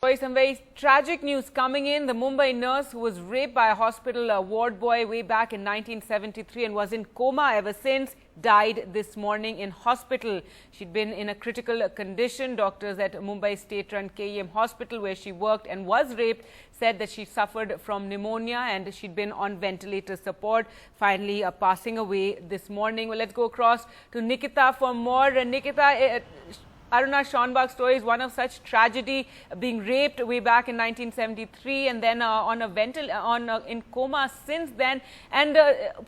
Sorry, some very tragic news coming in. The Mumbai nurse who was raped by a hospital ward boy way back in 1973 and was in coma ever since died this morning in hospital. She'd been in a critical condition. Doctors at Mumbai state-run KEM hospital where she worked and was raped said that she suffered from pneumonia and she'd been on ventilator support, finally passing away this morning. Well, let's go across to Nikita for more. Nikita, Aruna Shanbhag's story is one of such tragedy, being raped way back in 1973 and then in coma since then, and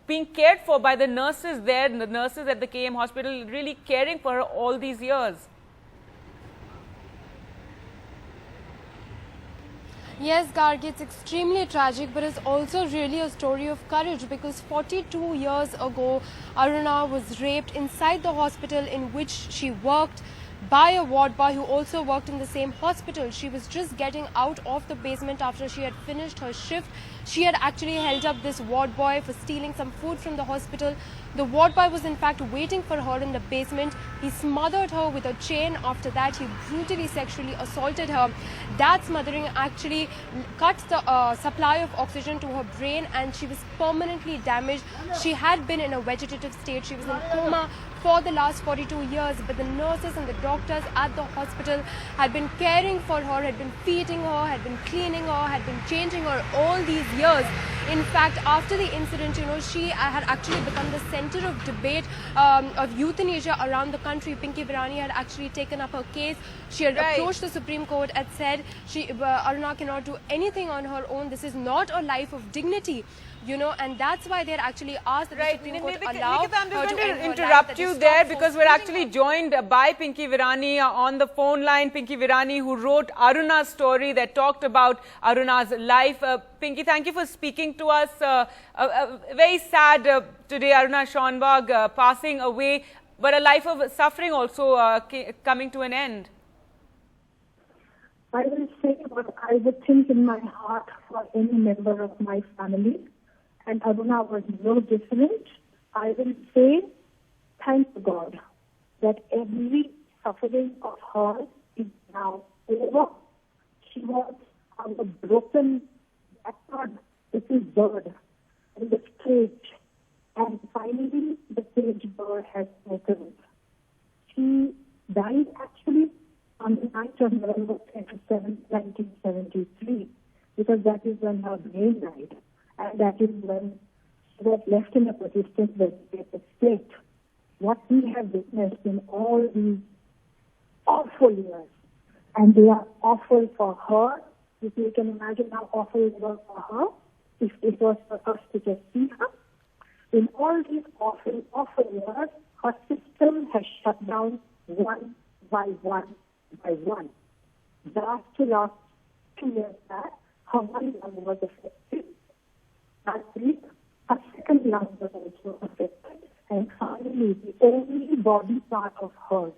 being cared for by the nurses there, the nurses at the KEM hospital, really caring for her all these years. Yes, Gargi, it's extremely tragic, but it's also really a story of courage, because 42 years ago, Aruna was raped inside the hospital in which she worked by a ward boy who also worked in the same hospital. She was just getting out of the basement after she had finished her shift. She had actually held up this ward boy for stealing some food from the hospital. The ward boy was in fact waiting for her in the basement. He smothered her with a chain. After that, he brutally sexually assaulted her. That smothering actually cut the supply of oxygen to her brain, and she was permanently damaged. She had been in a vegetative state. She was in coma for the last 42 years, but the nurses and the doctors at the hospital had been caring for her, had been feeding her, had been cleaning her, had been changing her all these years. In fact, after the incident, she had actually become the center of debate of euthanasia around the country. Pinky Virani had actually taken up her case. She had approached the Supreme Court and said Aruna cannot do anything on her own. This is not a life of dignity. And that's why they had actually asked the Supreme Court allow Nikita, I'm just going to interrupt you there because we're actually joined by Pinky Virani on the phone line. Pinky Virani, who wrote Aruna's story that talked about Aruna's life. Pinky, thank you for speaking to us. Very sad today, Aruna Shanbhag passing away, but a life of suffering also coming to an end. I will say what I would think in my heart for any member of my family. And Aruna was no different. I will say, thank God that every suffering of hers is now over. She was on the broken backward little bird in the cage, and finally the cage bird has opened. She died actually on the night of November 27, 1973, because that is when her brain died. And that is when she was left in a persistent vegetative state. What we have witnessed in all these awful years, and they are awful for her. If you can imagine how awful it was for her, if it was for us to just see her. In all these awful, awful years, her system has shut down one by one by one. Last 2 years back, her one lung was affected. Last week, her second lung was also affected. And finally, the only body part of hers,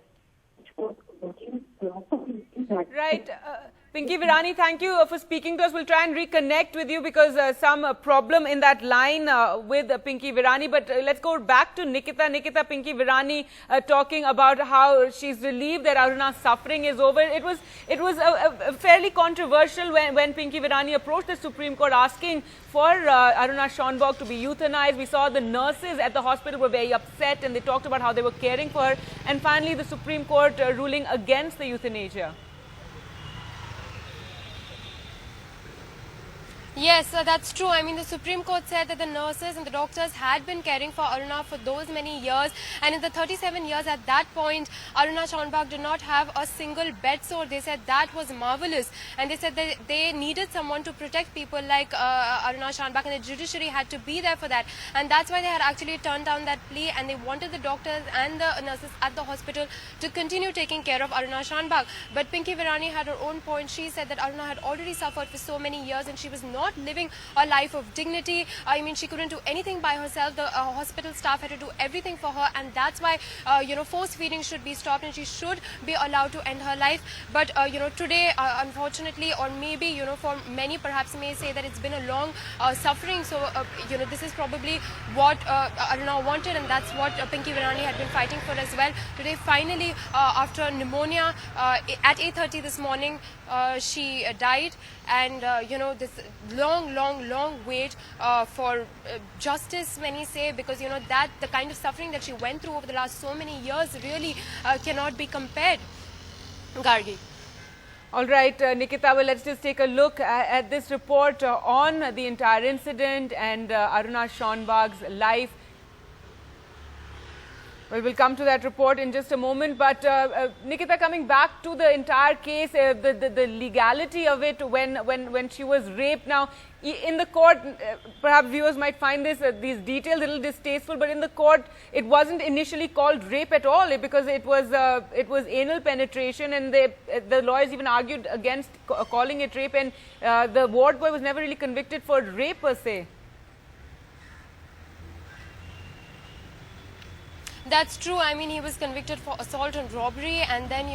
which was working properly, is that. Right. Pinky Virani, thank you for speaking to us. We'll try and reconnect with you because some problem in that line with Pinky Virani. But let's go back to Nikita. Nikita, Pinky Virani talking about how she's relieved that Aruna's suffering is over. It was a fairly controversial when Pinky Virani approached the Supreme Court asking for Aruna Shanbhag to be euthanized. We saw the nurses at the hospital were very upset and they talked about how they were caring for her. And finally, the Supreme Court ruling against the euthanasia. Yes, that's true. I mean, the Supreme Court said that the nurses and the doctors had been caring for Aruna for those many years. And in the 37 years at that point, Aruna Shanbhag did not have a single bed sore. They said that was marvelous. And they said that they needed someone to protect people like Aruna Shanbhag, and the judiciary had to be there for that. And that's why they had actually turned down that plea, and they wanted the doctors and the nurses at the hospital to continue taking care of Aruna Shanbhag. But Pinky Virani had her own point. She said that Aruna had already suffered for so many years and she was not not living a life of dignity. I mean, she couldn't do anything by herself. The hospital staff had to do everything for her, and that's why, force feeding should be stopped and she should be allowed to end her life. But, today, unfortunately, or maybe, for many perhaps may say that it's been a long suffering. So, this is probably what Aruna wanted, and that's what Pinky Virani had been fighting for as well. Today, finally, after pneumonia, at 8:30 this morning, she died, and this long wait for justice, many say, because that the kind of suffering that she went through over the last so many years really cannot be compared. Gargi. All right, Nikita, well, let's just take a look at this report on the entire incident and Aruna Shanbag's life. Well, we'll come to that report in just a moment. But Nikita, coming back to the entire case, the legality of it when she was raped. Now, in the court, perhaps viewers might find these details a little distasteful, but in the court, it wasn't initially called rape at all because it was anal penetration, and the lawyers even argued against calling it rape, and the ward boy was never really convicted for rape per se. That's true. I mean, he was convicted for assault and robbery, and then,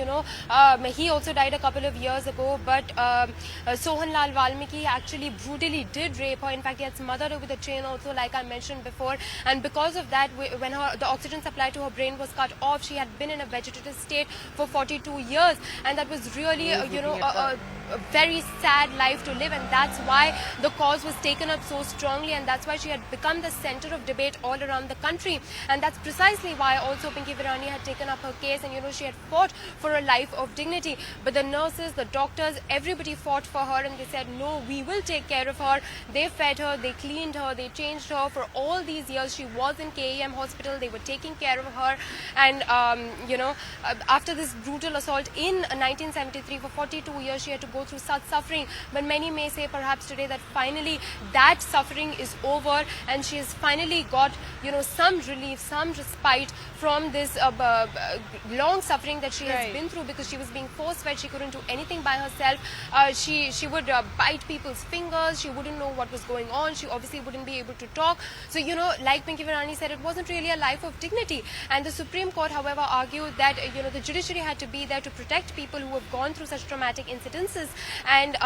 he also died a couple of years ago. But Sohan Lal Valmiki actually brutally did rape her. In fact, he had smothered her with a chain also, like I mentioned before. And because of that, when the oxygen supply to her brain was cut off, she had been in a vegetative state for 42 years. And that was really, a very sad life to live. And that's why the cause was taken up so strongly. And that's why she had become the center of debate all around the country. And that's precisely why also Pinky Virani had taken up her case, and she had fought for a life of dignity. But the nurses, the doctors, everybody fought for her, and they said, no, we will take care of her. They fed her, they cleaned her, they changed her. For all these years she was in KEM hospital, they were taking care of her. And after this brutal assault in 1973, for 42 years she had to go through such suffering. But many may say perhaps today that finally that suffering is over, and she has finally got some relief, some respite from this long suffering that she has been through, because she was being force-fed. She couldn't do anything by herself. She would bite people's fingers. She wouldn't know what was going on. She obviously wouldn't be able to talk. So, like Pinky Virani said, it wasn't really a life of dignity. And the Supreme Court, however, argued that, the judiciary had to be there to protect people who have gone through such traumatic incidences. And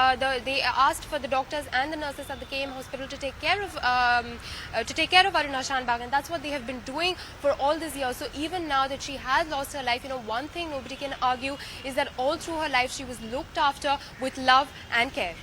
they asked for the doctors and the nurses at the KEM hospital to take care of Aruna Shanbag. And that's what they have been doing for all these years. So even now that she has lost her life, one thing nobody can argue is that all through her life she was looked after with love and care.